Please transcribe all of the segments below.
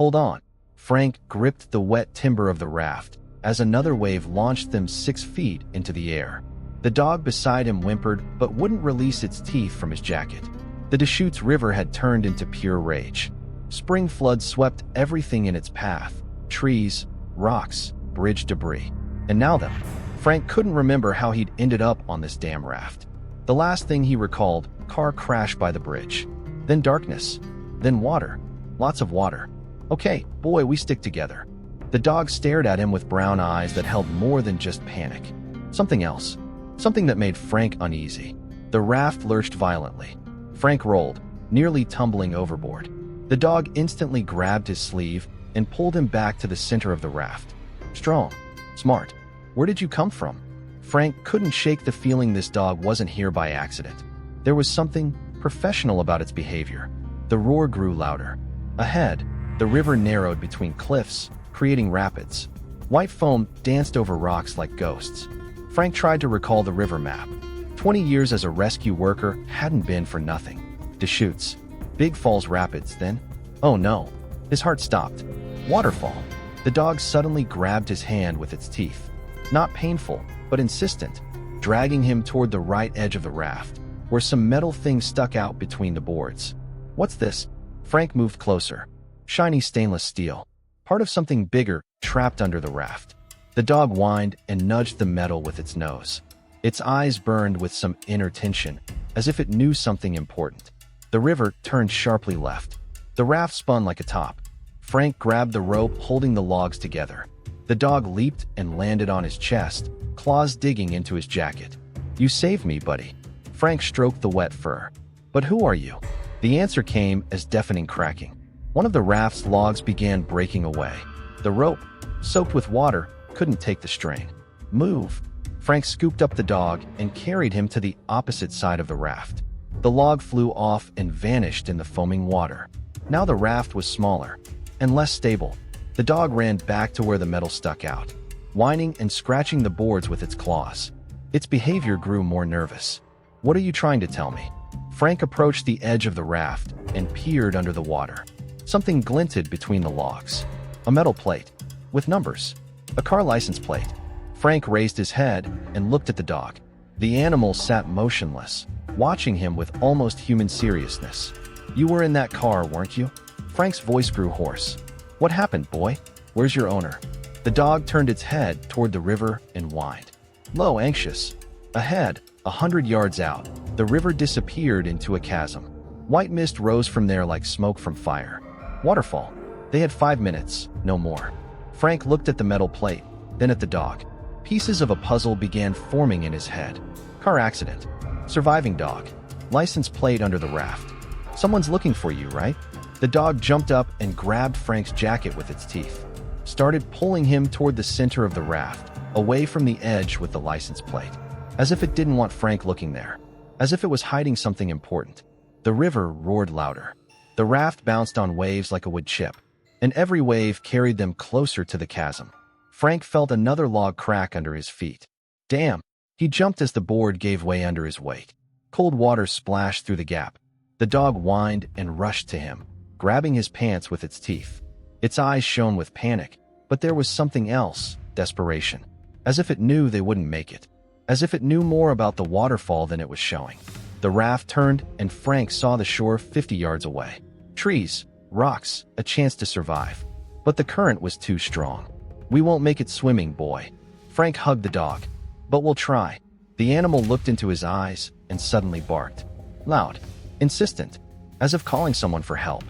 Hold on. Frank gripped the wet timber of the raft as another wave launched them 6 feet into the air. The dog beside him whimpered but wouldn't release its teeth from his jacket. The Deschutes River had turned into pure rage. Spring floods swept everything in its path: trees, rocks, bridge debris. And now them. Frank couldn't remember how he'd ended up on this damn raft. The last thing he recalled, car crash by the bridge. Then darkness. Then water. Lots of water. Okay, boy, we stick together. The dog stared at him with brown eyes that held more than just panic. Something else. Something that made Frank uneasy. The raft lurched violently. Frank rolled, nearly tumbling overboard. The dog instantly grabbed his sleeve and pulled him back to the center of the raft. Strong. Smart. Where did you come from? Frank couldn't shake the feeling this dog wasn't here by accident. There was something professional about its behavior. The roar grew louder. Ahead, the river narrowed between cliffs, creating rapids. White foam danced over rocks like ghosts. Frank tried to recall the river map. 20 years as a rescue worker hadn't been for nothing. Deschutes. Big Falls Rapids, then. Oh no. His heart stopped. Waterfall. The dog suddenly grabbed his hand with its teeth. Not painful, but insistent, dragging him toward the right edge of the raft, where some metal thing stuck out between the boards. What's this? Frank moved closer. Shiny stainless steel. Part of something bigger trapped under the raft. The dog whined and nudged the metal with its nose. Its eyes burned with some inner tension, as if it knew something important. The river turned sharply left. The raft spun like a top. Frank grabbed the rope holding the logs together. The dog leaped and landed on his chest, claws digging into his jacket. You saved me, buddy. Frank stroked the wet fur. But who are you? The answer came as deafening cracking. One of the raft's logs began breaking away. The rope, soaked with water, couldn't take the strain. Move. Frank scooped up the dog and carried him to the opposite side of the raft. The log flew off and vanished in the foaming water. Now the raft was smaller and less stable. The dog ran back to where the metal stuck out, whining and scratching the boards with its claws. Its behavior grew more nervous. What are you trying to tell me? Frank approached the edge of the raft and peered under the water. Something glinted between the logs. A metal plate. With numbers. A car license plate. Frank raised his head and looked at the dog. The animal sat motionless, watching him with almost human seriousness. You were in that car, weren't you? Frank's voice grew hoarse. What happened, boy? Where's your owner? The dog turned its head toward the river and whined. Low, anxious. Ahead, 100 yards out, the river disappeared into a chasm. White mist rose from there like smoke from fire. Waterfall. They had 5 minutes, no more. Frank looked at the metal plate, then at the dog. Pieces of a puzzle began forming in his head. Car accident. Surviving dog. License plate under the raft. Someone's looking for you, right? The dog jumped up and grabbed Frank's jacket with its teeth. Started pulling him toward the center of the raft, away from the edge with the license plate. As if it didn't want Frank looking there. As if it was hiding something important. The river roared louder. The raft bounced on waves like a wood chip, and every wave carried them closer to the chasm. Frank felt another log crack under his feet. Damn! He jumped as the board gave way under his weight. Cold water splashed through the gap. The dog whined and rushed to him, grabbing his pants with its teeth. Its eyes shone with panic, but there was something else, desperation. As if it knew they wouldn't make it. As if it knew more about the waterfall than it was showing. The raft turned, and Frank saw the shore 50 yards away. Trees, rocks, a chance to survive. But the current was too strong. We won't make it swimming, boy. Frank hugged the dog. But we'll try. The animal looked into his eyes and suddenly barked. Loud, insistent, as if calling someone for help.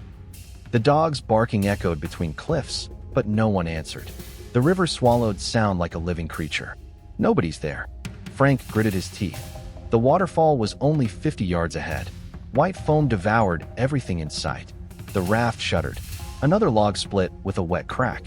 The dog's barking echoed between cliffs, but no one answered. The river swallowed sound like a living creature. Nobody's there. Frank gritted his teeth. The waterfall was only 50 yards ahead. White foam devoured everything in sight. The raft shuddered. Another log split with a wet crack.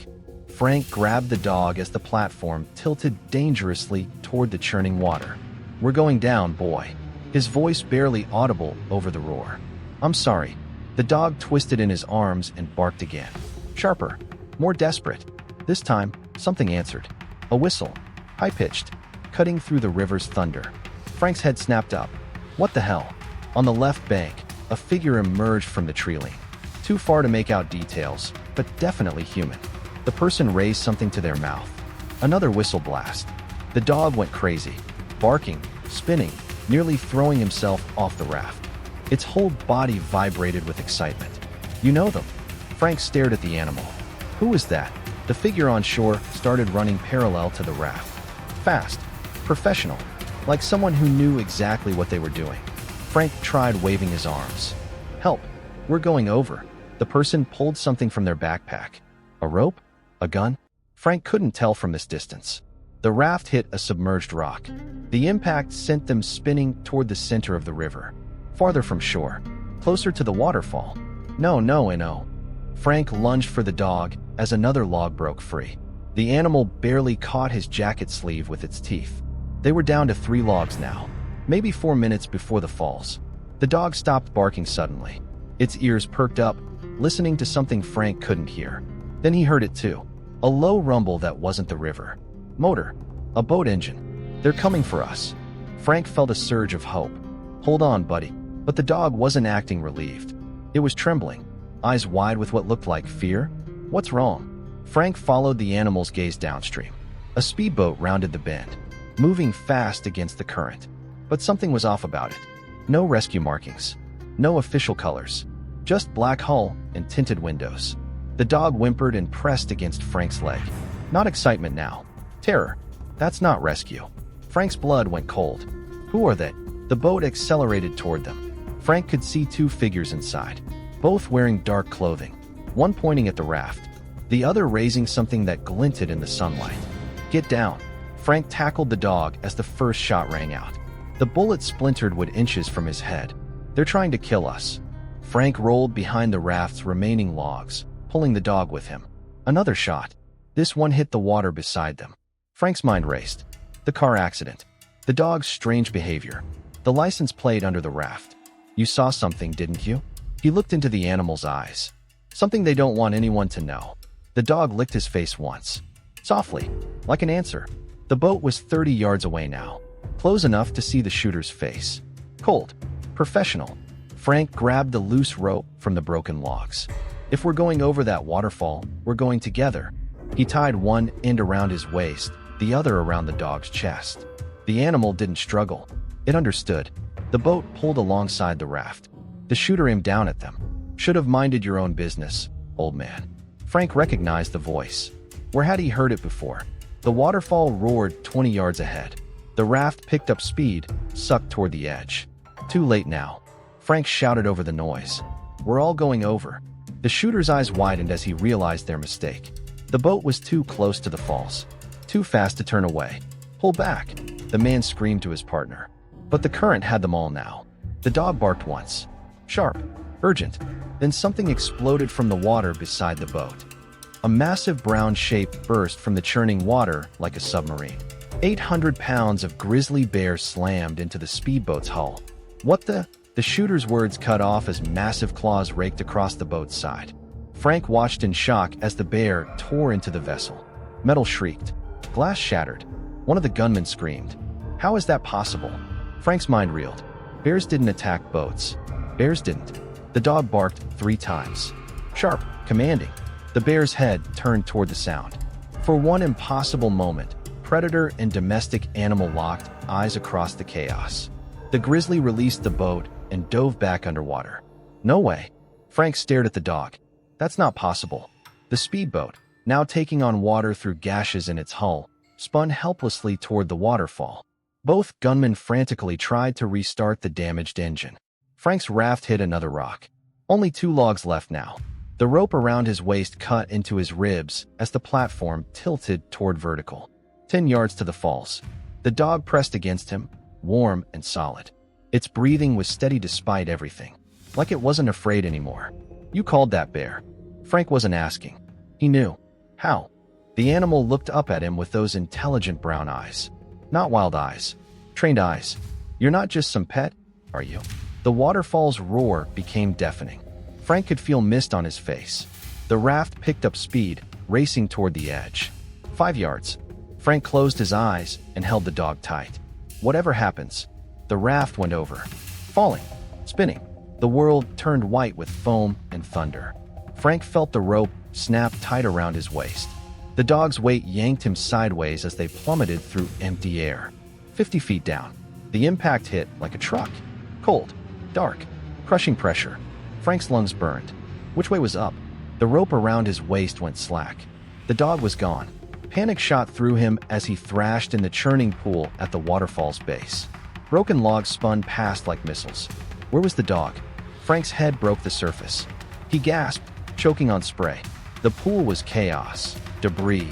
Frank grabbed the dog as the platform tilted dangerously toward the churning water. We're going down, boy. His voice barely audible over the roar. I'm sorry. The dog twisted in his arms and barked again. Sharper. More desperate. This time, something answered. A whistle. High-pitched. Cutting through the river's thunder. Frank's head snapped up. What the hell? On the left bank, a figure emerged from the tree line. Too far to make out details, but definitely human. The person raised something to their mouth. Another whistle blast. The dog went crazy, barking, spinning, nearly throwing himself off the raft. Its whole body vibrated with excitement. "You know them?" Frank stared at the animal. "Who was that?" The figure on shore started running parallel to the raft. Fast, professional, like someone who knew exactly what they were doing. Frank tried waving his arms. "Help! We're going over." The person pulled something from their backpack. A rope? A gun? Frank couldn't tell from this distance. The raft hit a submerged rock. The impact sent them spinning toward the center of the river, farther from shore, closer to the waterfall. No. Frank lunged for the dog as another log broke free. The animal barely caught his jacket sleeve with its teeth. They were down to 3 logs now, maybe 4 minutes before the falls. The dog stopped barking suddenly. Its ears perked up, listening to something Frank couldn't hear. Then he heard it too. A low rumble that wasn't the river. Motor. A boat engine. "They're coming for us." Frank felt a surge of hope. "Hold on, buddy." But the dog wasn't acting relieved. It was trembling, eyes wide with what looked like fear. "What's wrong?" Frank followed the animal's gaze downstream. A speedboat rounded the bend, moving fast against the current. But something was off about it. No rescue markings. No official colors. Just black hull and tinted windows. The dog whimpered and pressed against Frank's leg. Not excitement now. Terror. That's not rescue. Frank's blood went cold. Who are they? The boat accelerated toward them. Frank could see 2 figures inside, both wearing dark clothing, one pointing at the raft, the other raising something that glinted in the sunlight. "Get down." Frank tackled the dog as the first shot rang out. The bullet splintered wood inches from his head. "They're trying to kill us." Frank rolled behind the raft's remaining logs, pulling the dog with him. Another shot. This one hit the water beside them. Frank's mind raced. The car accident. The dog's strange behavior. The license plate under the raft. "You saw something, didn't you?" He looked into the animal's eyes. "Something they don't want anyone to know." The dog licked his face once. Softly, like an answer. The boat was 30 yards away now, close enough to see the shooter's face. Cold. Professional. Frank grabbed the loose rope from the broken logs. "If we're going over that waterfall, we're going together." He tied one end around his waist, the other around the dog's chest. The animal didn't struggle. It understood. The boat pulled alongside the raft. The shooter aimed down at them. "Should have minded your own business, old man." Frank recognized the voice. Where had he heard it before? The waterfall roared 20 yards ahead. The raft picked up speed, sucked toward the edge. Too late now. Frank shouted over the noise. "We're all going over." The shooter's eyes widened as he realized their mistake. The boat was too close to the falls. Too fast to turn away. "Pull back," the man screamed to his partner. But the current had them all now. The dog barked once. Sharp. Urgent. Then something exploded from the water beside the boat. A massive brown shape burst from the churning water like a submarine. 800 pounds of grizzly bear slammed into the speedboat's hull. "What the?" The shooter's words cut off as massive claws raked across the boat's side. Frank watched in shock as the bear tore into the vessel. Metal shrieked. Glass shattered. One of the gunmen screamed. How is that possible? Frank's mind reeled. Bears didn't attack boats. Bears didn't. The dog barked 3 times. Sharp, commanding. The bear's head turned toward the sound. For one impossible moment, predator and domestic animal locked eyes across the chaos. The grizzly released the boat and dove back underwater. No way. Frank stared at the dog. That's not possible. The speedboat, now taking on water through gashes in its hull, spun helplessly toward the waterfall. Both gunmen frantically tried to restart the damaged engine. Frank's raft hit another rock. Only 2 logs left now. The rope around his waist cut into his ribs as the platform tilted toward vertical. 10 yards to the falls. The dog pressed against him, warm and solid. Its breathing was steady despite everything, like it wasn't afraid anymore. You called that bear? Frank wasn't asking. He knew. How? The animal looked up at him with those intelligent brown eyes. Not wild eyes. Trained eyes. You're not just some pet, are you? The waterfall's roar became deafening. Frank could feel mist on his face. The raft picked up speed, racing toward the edge. 5 yards. Frank closed his eyes and held the dog tight. Whatever happens, the raft went over. Falling. Spinning. The world turned white with foam and thunder. Frank felt the rope snapped tight around his waist. The dog's weight yanked him sideways as they plummeted through empty air. 50 feet down. The impact hit like a truck. Cold, dark, crushing pressure. Frank's lungs burned. Which way was up? The rope around his waist went slack. The dog was gone. Panic shot through him as he thrashed in the churning pool at the waterfall's base. Broken logs spun past like missiles. Where was the dog? Frank's head broke the surface. He gasped, choking on spray. The pool was chaos, debris,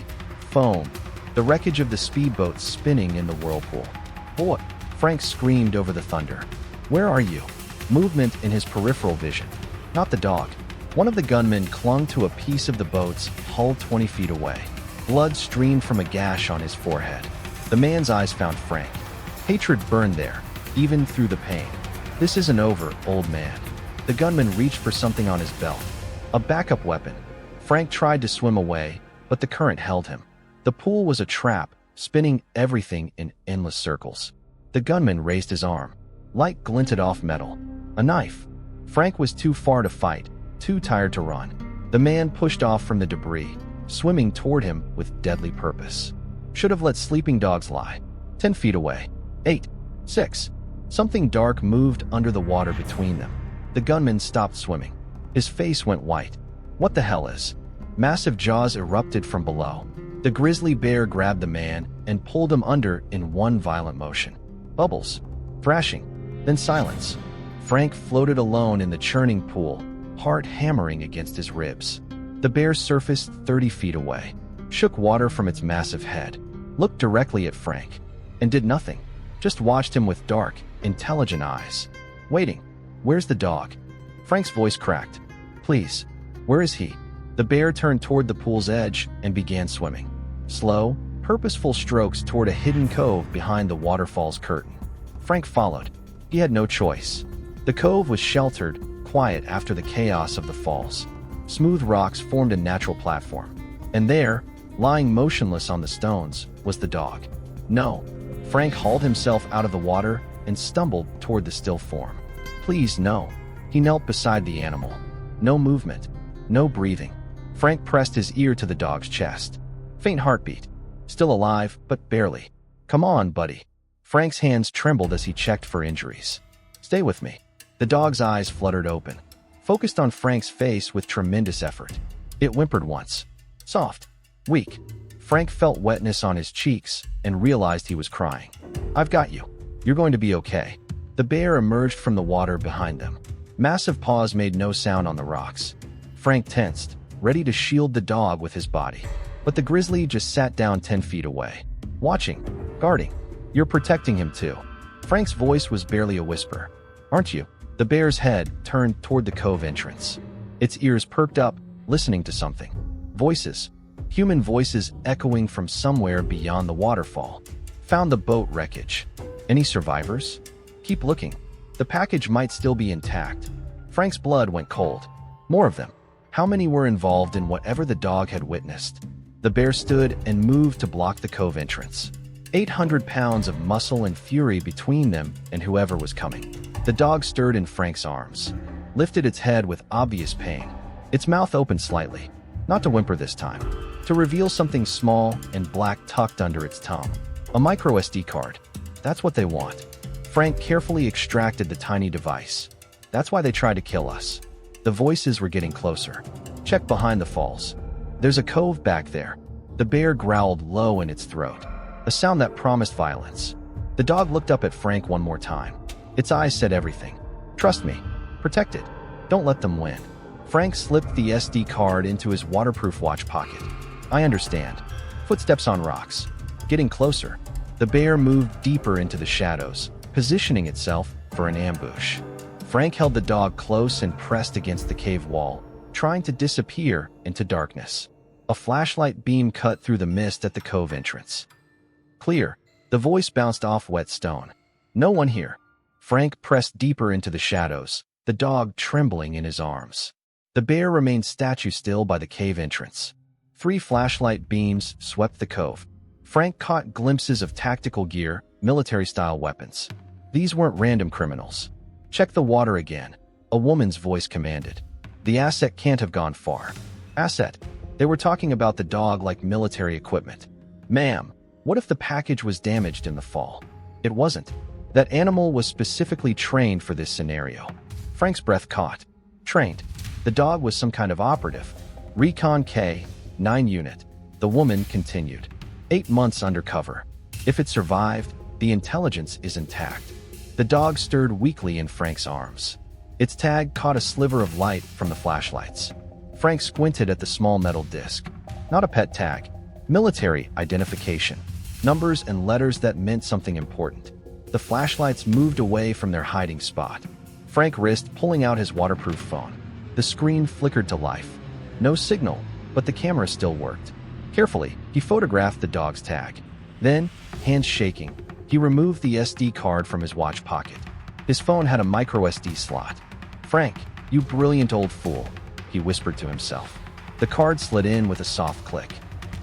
foam, the wreckage of the speedboat spinning in the whirlpool. Boy! Frank screamed over the thunder. Where are you? Movement in his peripheral vision. Not the dog. One of the gunmen clung to a piece of the boat's hull 20 feet away. Blood streamed from a gash on his forehead. The man's eyes found Frank. Hatred burned there, even through the pain. This isn't over, old man. The gunman reached for something on his belt. A backup weapon. Frank tried to swim away, but the current held him. The pool was a trap, spinning everything in endless circles. The gunman raised his arm. Light glinted off metal. A knife. Frank was too far to fight, too tired to run. The man pushed off from the debris, swimming toward him with deadly purpose. Should have let sleeping dogs lie. 10 feet away. 8. 6. Something dark moved under the water between them. The gunman stopped swimming. His face went white. What the hell is? Massive jaws erupted from below. The grizzly bear grabbed the man and pulled him under in one violent motion. Bubbles. Thrashing. Then silence. Frank floated alone in the churning pool, heart hammering against his ribs. The bear surfaced 30 feet away, shook water from its massive head, looked directly at Frank, and did nothing. Just watched him with dark, intelligent eyes. Waiting. Where's the dog? Frank's voice cracked. Please. Where is he? The bear turned toward the pool's edge and began swimming. Slow, purposeful strokes toward a hidden cove behind the waterfall's curtain. Frank followed. He had no choice. The cove was sheltered, quiet after the chaos of the falls. Smooth rocks formed a natural platform. And there, lying motionless on the stones, was the dog. No. Frank hauled himself out of the water and stumbled toward the still form. Please, no. He knelt beside the animal. No movement. No breathing. Frank pressed his ear to the dog's chest. Faint heartbeat. Still alive, but barely. Come on, buddy. Frank's hands trembled as he checked for injuries. Stay with me. The dog's eyes fluttered open, focused on Frank's face with tremendous effort. It whimpered once. Soft. Weak. Frank felt wetness on his cheeks and realized he was crying. I've got you. You're going to be okay. The bear emerged from the water behind them. Massive paws made no sound on the rocks. Frank tensed, ready to shield the dog with his body. But the grizzly just sat down 10 feet away. Watching. Guarding. You're protecting him too. Frank's voice was barely a whisper. Aren't you? The bear's head turned toward the cove entrance. Its ears perked up, listening to something. Voices. Human voices echoing from somewhere beyond the waterfall. Found the boat wreckage. Any survivors? Keep looking. The package might still be intact. Frank's blood went cold. More of them. How many were involved in whatever the dog had witnessed? The bear stood and moved to block the cove entrance. 800 pounds of muscle and fury between them and whoever was coming. The dog stirred in Frank's arms, lifted its head with obvious pain. Its mouth opened slightly, not to whimper this time, to reveal something small and black tucked under its tongue. A micro SD card. That's what they want. Frank carefully extracted the tiny device. That's why they tried to kill us. The voices were getting closer. Check behind the falls. There's a cove back there. The bear growled low in its throat, a sound that promised violence. The dog looked up at Frank one more time. Its eyes said everything. Trust me. Protect it. Don't let them win. Frank slipped the SD card into his waterproof watch pocket. I understand. Footsteps on rocks. Getting closer. The bear moved deeper into the shadows, positioning itself for an ambush. Frank held the dog close and pressed against the cave wall, trying to disappear into darkness. A flashlight beam cut through the mist at the cove entrance. Clear. The voice bounced off wet stone. No one here. Frank pressed deeper into the shadows, the dog trembling in his arms. The bear remained statue still by the cave entrance. 3 flashlight beams swept the cove. Frank caught glimpses of tactical gear, military-style weapons. These weren't random criminals. Check the water again, a woman's voice commanded. The asset can't have gone far. Asset. They were talking about the dog like military equipment. Ma'am, what if the package was damaged in the fall? It wasn't. That animal was specifically trained for this scenario. Frank's breath caught. Trained. The dog was some kind of operative. Recon K, 9 unit. The woman continued. 8 months undercover. If it survived, the intelligence is intact. The dog stirred weakly in Frank's arms. Its tag caught a sliver of light from the flashlights. Frank squinted at the small metal disc. Not a pet tag. Military identification. Numbers and letters that meant something important. The flashlights moved away from their hiding spot. Frank risked pulling out his waterproof phone. The screen flickered to life. No signal, but the camera still worked. Carefully, he photographed the dog's tag. Then, hands shaking, he removed the SD card from his watch pocket. His phone had a micro SD slot. "Frank, you brilliant old fool," he whispered to himself. The card slid in with a soft click.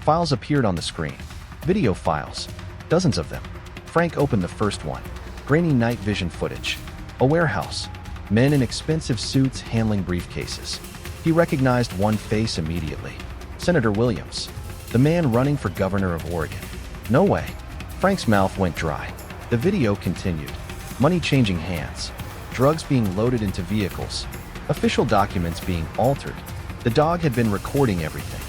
Files appeared on the screen. Video files. Dozens of them. Frank opened the first one. Grainy night vision footage. A warehouse. Men in expensive suits handling briefcases. He recognized one face immediately. Senator Williams. The man running for governor of Oregon. No way. Frank's mouth went dry. The video continued. Money changing hands. Drugs being loaded into vehicles. Official documents being altered. The dog had been recording everything.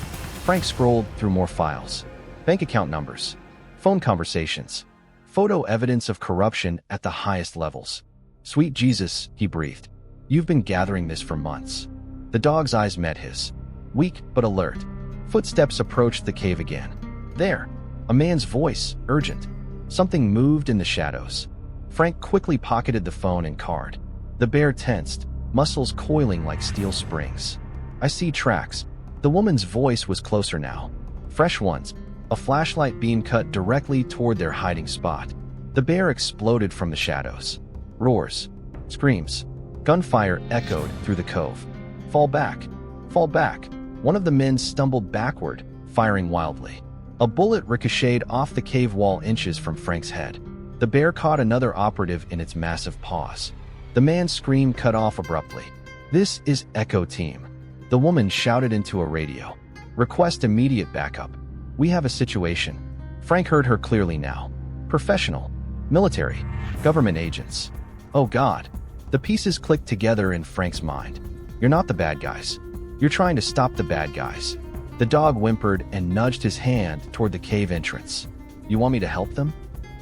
Frank scrolled through more files. Bank account numbers. Phone conversations. Photo evidence of corruption at the highest levels. "Sweet Jesus," he breathed. "You've been gathering this for months." The dog's eyes met his. Weak but alert. Footsteps approached the cave again. There. A man's voice, urgent. Something moved in the shadows. Frank quickly pocketed the phone and card. The bear tensed, muscles coiling like steel springs. "I see tracks." The woman's voice was closer now. Fresh ones. A flashlight beam cut directly toward their hiding spot. The bear exploded from the shadows. Roars. Screams. Gunfire echoed through the cove. "Fall back. Fall back." One of the men stumbled backward, firing wildly. A bullet ricocheted off the cave wall inches from Frank's head. The bear caught another operative in its massive paws. The man's scream cut off abruptly. "This is Echo Team." The woman shouted into a radio. "Request immediate backup. We have a situation." Frank heard her clearly now. Professional. Military. Government agents. Oh God. The pieces clicked together in Frank's mind. "You're not the bad guys. You're trying to stop the bad guys." The dog whimpered and nudged his hand toward the cave entrance. "You want me to help them?"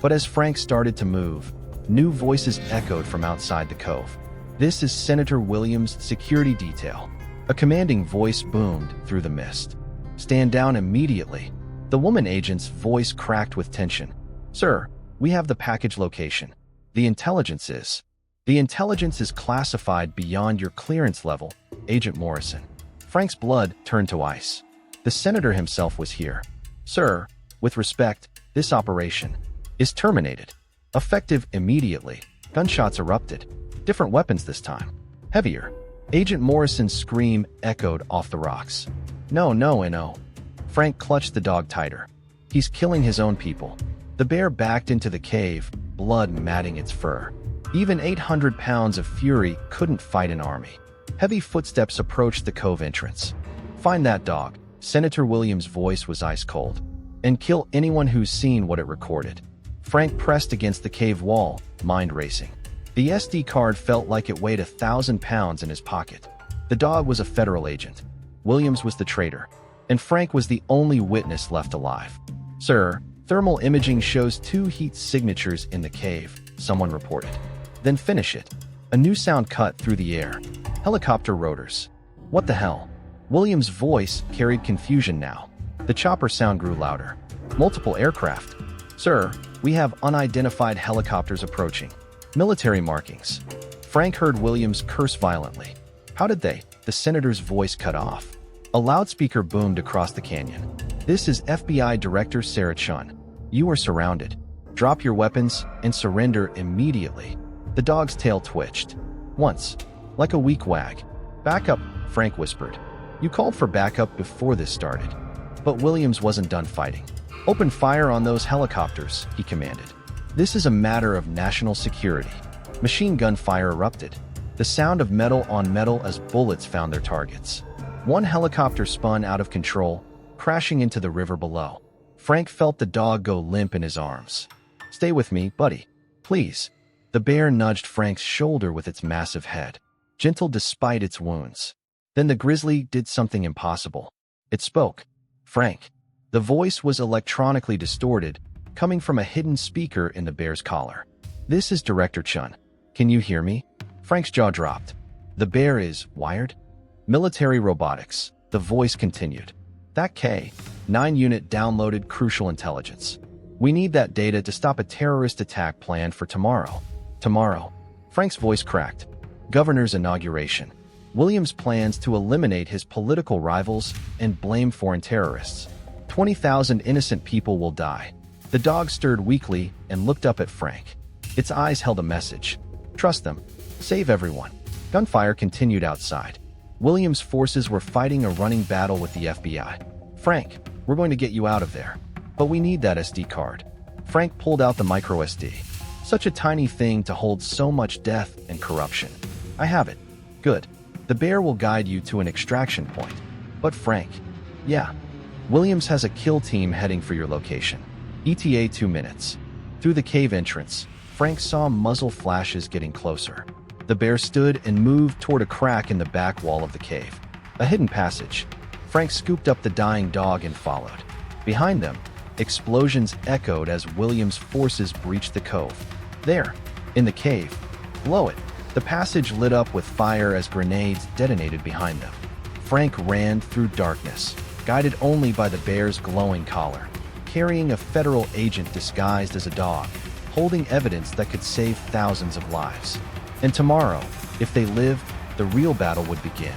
But as Frank started to move, new voices echoed from outside the cove. "This is Senator Williams' security detail." A commanding voice boomed through the mist. "Stand down immediately." The woman agent's voice cracked with tension. "Sir, we have the package location. The intelligence is classified beyond your clearance level, Agent Morrison." Frank's blood turned to ice. The senator himself was here. "Sir, with respect, this operation is terminated. Effective immediately." Gunshots erupted. Different weapons this time. Heavier. Agent Morrison's scream echoed off the rocks. "No, no, no." Frank clutched the dog tighter. "He's killing his own people." The bear backed into the cave, blood matting its fur. Even 800 pounds of fury couldn't fight an army. Heavy footsteps approached the cove entrance. "Find that dog." Senator Williams' voice was ice cold. "And kill anyone who's seen what it recorded." Frank pressed against the cave wall, mind racing. The SD card felt like it weighed 1,000 pounds in his pocket. The dog was a federal agent. Williams was the traitor. And Frank was the only witness left alive. "Sir, thermal imaging shows 2 heat signatures in the cave," someone reported. "Then finish it." A new sound cut through the air. Helicopter rotors. "What the hell?" Williams' voice carried confusion now. The chopper sound grew louder. "Multiple aircraft." "Sir, we have unidentified helicopters approaching. Military markings." Frank heard Williams curse violently. "How did they?" The senator's voice cut off. A loudspeaker boomed across the canyon. "This is FBI Director Sarah Chun. You are surrounded. Drop your weapons and surrender immediately." The dog's tail twitched. Once, like a weak wag. "Backup," Frank whispered. "You called for backup before this started." But Williams wasn't done fighting. "Open fire on those helicopters," he commanded. "This is a matter of national security." Machine gun fire erupted. The sound of metal on metal as bullets found their targets. One helicopter spun out of control, crashing into the river below. Frank felt the dog go limp in his arms. "Stay with me, buddy. Please." The bear nudged Frank's shoulder with its massive head, gentle despite its wounds. Then the grizzly did something impossible. It spoke. "Frank." The voice was electronically distorted, coming from a hidden speaker in the bear's collar. "This is Director Chun. Can you hear me?" Frank's jaw dropped. "The bear is wired?" "Military robotics," the voice continued. "That K-9 unit downloaded crucial intelligence. We need that data to stop a terrorist attack planned for tomorrow." "Tomorrow?" Frank's voice cracked. "Governor's inauguration. Williams plans to eliminate his political rivals and blame foreign terrorists. 20,000 innocent people will die." The dog stirred weakly and looked up at Frank. Its eyes held a message. "Trust them. Save everyone." Gunfire continued outside. Williams' forces were fighting a running battle with the FBI. "Frank, we're going to get you out of there. But we need that SD card." Frank pulled out the micro SD. Such a tiny thing to hold so much death and corruption. "I have it." "Good. The bear will guide you to an extraction point." "But Frank..." "Yeah. Williams has a kill team heading for your location. ETA 2 minutes." Through the cave entrance, Frank saw muzzle flashes getting closer. The bear stood and moved toward a crack in the back wall of the cave. A hidden passage. Frank scooped up the dying dog and followed. Behind them, explosions echoed as Williams' forces breached the cove. There, in the cave, below it, the passage lit up with fire as grenades detonated behind them. Frank ran through darkness, guided only by the bear's glowing collar, carrying a federal agent disguised as a dog, holding evidence that could save thousands of lives. And tomorrow, if they lived, the real battle would begin.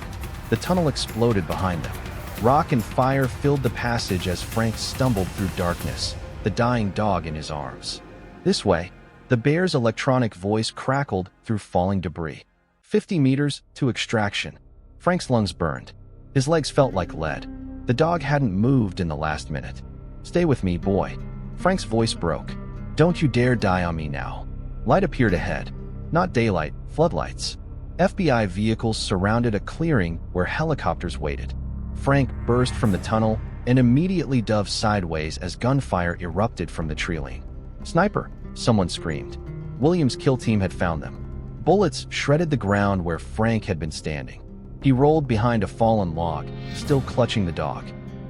The tunnel exploded behind them. Rock and fire filled the passage as Frank stumbled through darkness, the dying dog in his arms. "This way." The bear's electronic voice crackled through falling debris. 50 meters to extraction. Frank's lungs burned. His legs felt like lead. The dog hadn't moved in the last minute. "Stay with me, boy." Frank's voice broke. "Don't you dare die on me now." Light appeared ahead. Not daylight, floodlights. FBI vehicles surrounded a clearing where helicopters waited. Frank burst from the tunnel and immediately dove sideways as gunfire erupted from the tree. "Sniper!" someone screamed. Williams' kill team had found them. Bullets shredded the ground where Frank had been standing. He rolled behind a fallen log, still clutching the dog.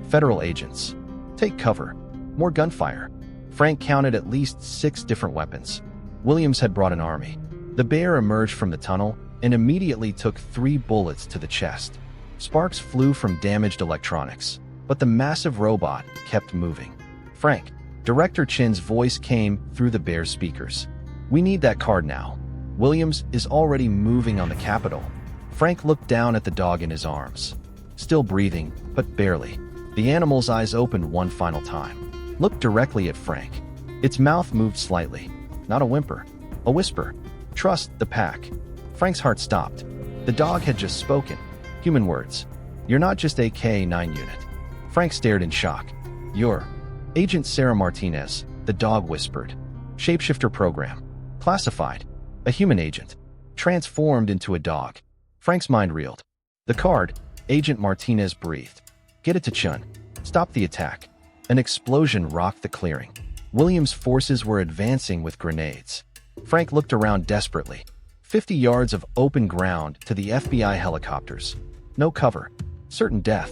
Federal agents. "Take cover." More gunfire. Frank counted at least 6 different weapons. Williams had brought an army. The bear emerged from the tunnel and immediately took 3 bullets to the chest. Sparks flew from damaged electronics, but the massive robot kept moving. "Frank." Director Chin's voice came through the bear's speakers. "We need that card now. Williams is already moving on the Capitol." Frank looked down at the dog in his arms. Still breathing, but barely. The animal's eyes opened one final time. Looked directly at Frank. Its mouth moved slightly. Not a whimper. A whisper. "Trust the pack." Frank's heart stopped. The dog had just spoken. Human words. "You're not just a K-9 unit." Frank stared in shock. "You're Agent Sarah Martinez," the dog whispered. "Shapeshifter program. Classified. A human agent. Transformed into a dog." Frank's mind reeled. "The card," Agent Martinez breathed. "Get it to Chun. Stop the attack." An explosion rocked the clearing. Williams' forces were advancing with grenades. Frank looked around desperately. 50 yards of open ground to the FBI helicopters. No cover. Certain death.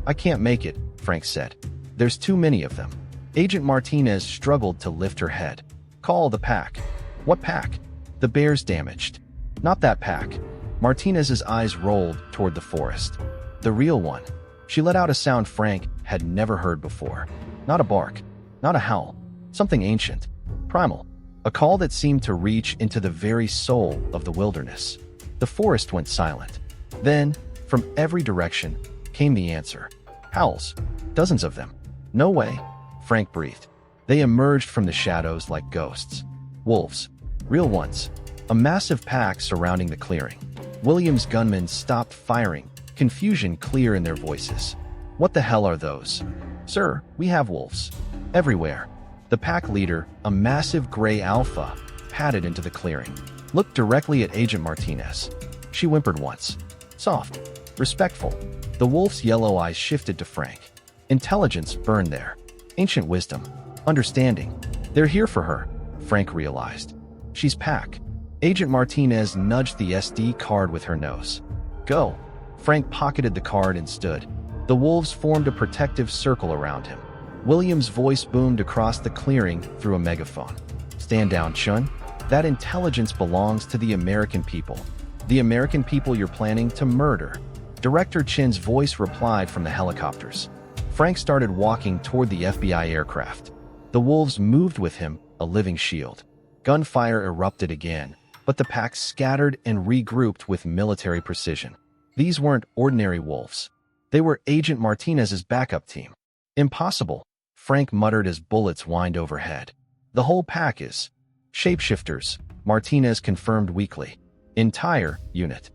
"I can't make it," Frank said. "There's too many of them." Agent Martinez struggled to lift her head. "Call the pack." "What pack?" "The bear's damaged." "Not that pack." Martinez's eyes rolled toward the forest. "The real one." She let out a sound Frank had never heard before. Not a bark. Not a howl. Something ancient. Primal. A call that seemed to reach into the very soul of the wilderness. The forest went silent. Then, from every direction, came the answer. Howls. Dozens of them. "No way," Frank breathed. They emerged from the shadows like ghosts. Wolves. Real ones. A massive pack surrounding the clearing. Williams' gunmen stopped firing, confusion clear in their voices. "What the hell are those?" "Sir, we have wolves. Everywhere." The pack leader, a massive gray alpha, padded into the clearing. Looked directly at Agent Martinez. She whimpered once. Soft. Respectful. The wolf's yellow eyes shifted to Frank. Intelligence burned there. Ancient wisdom. Understanding. They're here for her, Frank realized. She's Pac. Agent Martinez nudged the SD card with her nose. Go. Frank pocketed the card and stood. The wolves formed a protective circle around him. William's voice boomed across the clearing through a megaphone. Stand down, Chun. That intelligence belongs to the American people. The American people you're planning to murder. Director Chin's voice replied from the helicopters. Frank started walking toward the FBI aircraft. The wolves moved with him, a living shield. Gunfire erupted again, but the pack scattered and regrouped with military precision. These weren't ordinary wolves. They were Agent Martinez's backup team. Impossible, Frank muttered as bullets whined overhead. The whole pack is shapeshifters, Martinez confirmed weakly. Entire unit.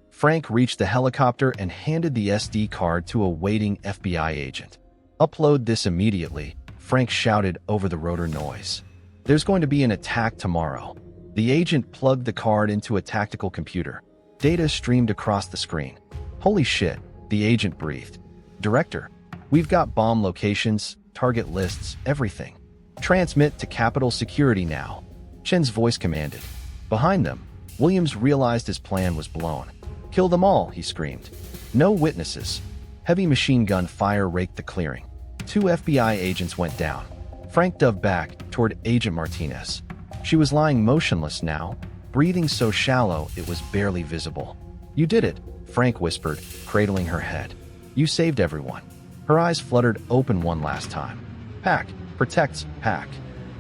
Frank reached the helicopter and handed the SD card to a waiting FBI agent. Upload this immediately, Frank shouted over the rotor noise. There's going to be an attack tomorrow. The agent plugged the card into a tactical computer. Data streamed across the screen. Holy shit, the agent breathed. Director, we've got bomb locations, target lists, everything. Transmit to Capitol Security now. Chen's voice commanded. Behind them, Williams realized his plan was blown. Kill them all, he screamed. No witnesses. Heavy machine gun fire raked the clearing. 2 FBI agents went down. Frank dove back toward Agent Martinez. She was lying motionless now, breathing so shallow it was barely visible. You did it, Frank whispered, cradling her head. You saved everyone. Her eyes fluttered open one last time. Pac, protects Pac.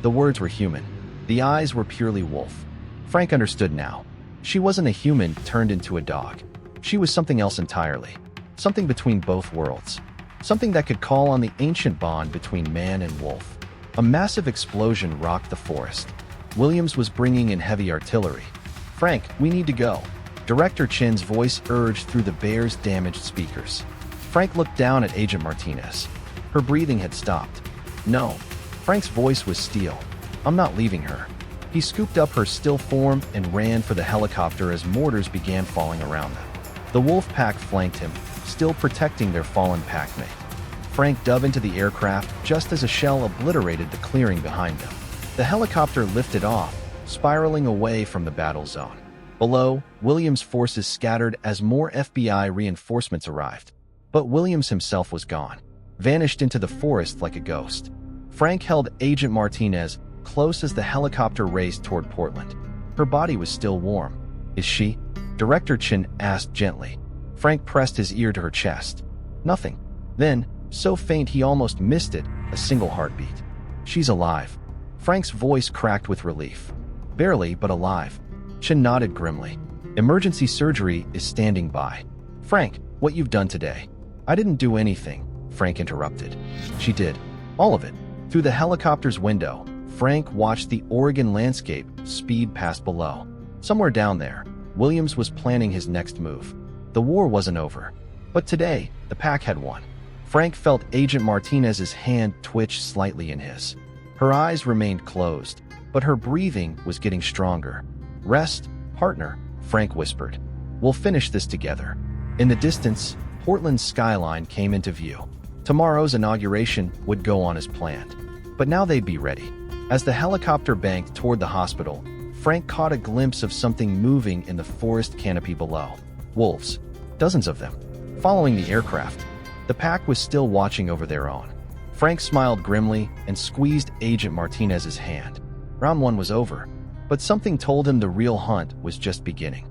The words were human. The eyes were purely wolf. Frank understood now. She wasn't a human turned into a dog. She was something else entirely. Something between both worlds. Something that could call on the ancient bond between man and wolf. A massive explosion rocked the forest. Williams was bringing in heavy artillery. Frank, we need to go. Director Chin's voice urged through the bear's damaged speakers. Frank looked down at Agent Martinez. Her breathing had stopped. No. Frank's voice was steel. I'm not leaving her. He scooped up her still form and ran for the helicopter as mortars began falling around them. The wolf pack flanked him, still protecting their fallen packmate. Frank dove into the aircraft just as a shell obliterated the clearing behind them. The helicopter lifted off, spiraling away from the battle zone. Below, Williams' forces scattered as more FBI reinforcements arrived. But Williams himself was gone, vanished into the forest like a ghost. Frank held Agent Martinez close as the helicopter raced toward Portland. Her body was still warm. Is she? Director Chin asked gently. Frank pressed his ear to her chest. Nothing. Then, so faint he almost missed it, a single heartbeat. She's alive. Frank's voice cracked with relief. Barely, but alive. Chin nodded grimly. Emergency surgery is standing by. Frank, what you've done today. I didn't do anything, Frank interrupted. She did. All of it. Through the helicopter's window, Frank watched the Oregon landscape speed past below. Somewhere down there, Williams was planning his next move. The war wasn't over. But today, the pack had won. Frank felt Agent Martinez's hand twitch slightly in his. Her eyes remained closed, but her breathing was getting stronger. Rest, partner, Frank whispered. We'll finish this together. In the distance, Portland's skyline came into view. Tomorrow's inauguration would go on as planned. But now they'd be ready. As the helicopter banked toward the hospital, Frank caught a glimpse of something moving in the forest canopy below. Wolves. Dozens of them. Following the aircraft. The pack was still watching over their own. Frank smiled grimly and squeezed Agent Martinez's hand. Round 1 was over, but something told him the real hunt was just beginning.